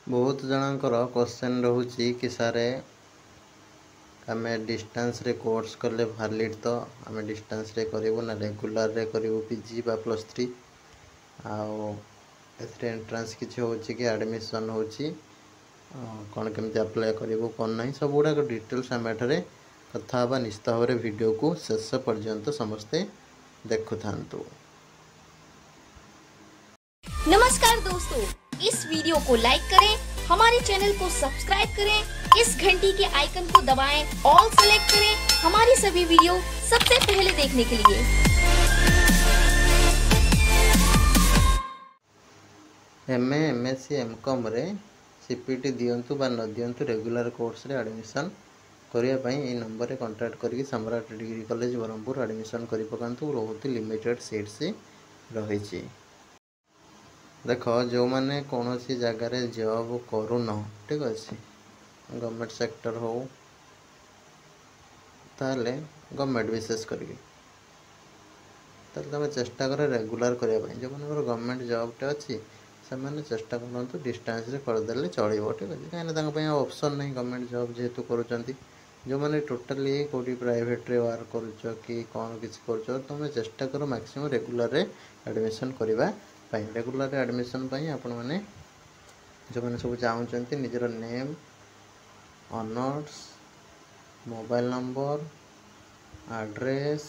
बहुत जनकर क्वेश्चन रोचे कि सारे आम डिस्टेंस रे कोर्स कले वैलिड तो आम डिस्टेंस रे करूँ ना रेगुलर रे करूँ पीजी बा +3 आउ एंट्रांस किसी हो कि एडमिशन हो कौन केमती अप्लाई करूँ कौन ना सब गुड़ाक डिटेल्स आम एठारे कथा निश्चित भाव में वीडियो को शेष पर्यंत समस्ते देखु था। नमस्कार दोस्तों, इस वीडियो को लाइक करें, हमारे चैनल को सब्सक्राइब करें, इस घंटी के आइकन को दबाएं, ऑल सेलेक्ट करें हमारी सभी वीडियो सबसे पहले देखने के लिए। एमए एमएससी एमकॉम रे सीपीटी दियंतु बा न दियंतु रेगुलर कोर्स रे एडमिशन करिया पई ए नंबर रे कांटेक्ट करके सम्राट डिग्री कॉलेज ब्रह्मपुर एडमिशन करि पकांतु। बहुत लिमिटेड सीट्स रही। देख जो मैंने कौन सी जगार जॉब करुन ठीक अच्छे गवर्नमेंट सेक्टर हो ताले गवर्नमेंट विशेष करके तुम चेष्टा कर रेगुलर करने जो मन गवर्नमेंट जॉबटे अच्छी से मैंने चेष्टा करूँ डिस्टेंस रे करदे चलो ठीक अच्छे कहीं ऑप्शन नहीं गवर्नमेंट जॉब जेहेतु करुँच जो मैंने टोटाली कौटी प्राइवेट रे वर्क कर कि कौन किसी कर तुम चेष्टा कर मैक्सिमम रेगुलर रे एडमिशन करने रेगुलर एडमिशन आपण मैंने जो मैंने सब चाहते निजर name honours mobile number address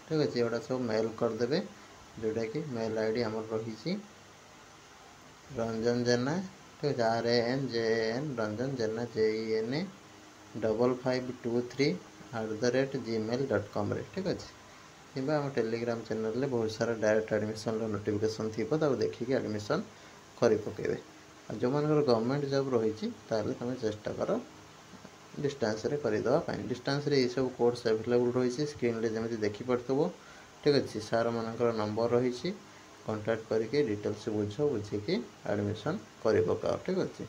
ठीक अच्छे एगुड़ा सब मेल करदे जोटा कि मेल आईडी आम रही रंजन जेना ठीक है RANJAN रंजन जेना JENA 5523@gmail.com ठीक अच्छे कि आम टेलीग्राम चैनल में बहुत सारा डायरेक्ट एडमिशन नोटिफिकेशन थी देखिए एडमिशन कर पकेबे। जो मन गवर्नमेंट जॉब रही तुम चेष्टा कर डिस्टेंस रे करदे डिस्टेंस रे ये सब कोर्स अवेलेबल रही स्क्रीन रे जमी देखिपो ठीक अच्छे सार मानकर नंबर रही कांटेक्ट करके डिटेल्स बुझ बुझिकी एडमिशन कर पकाओ ठीक अच्छे।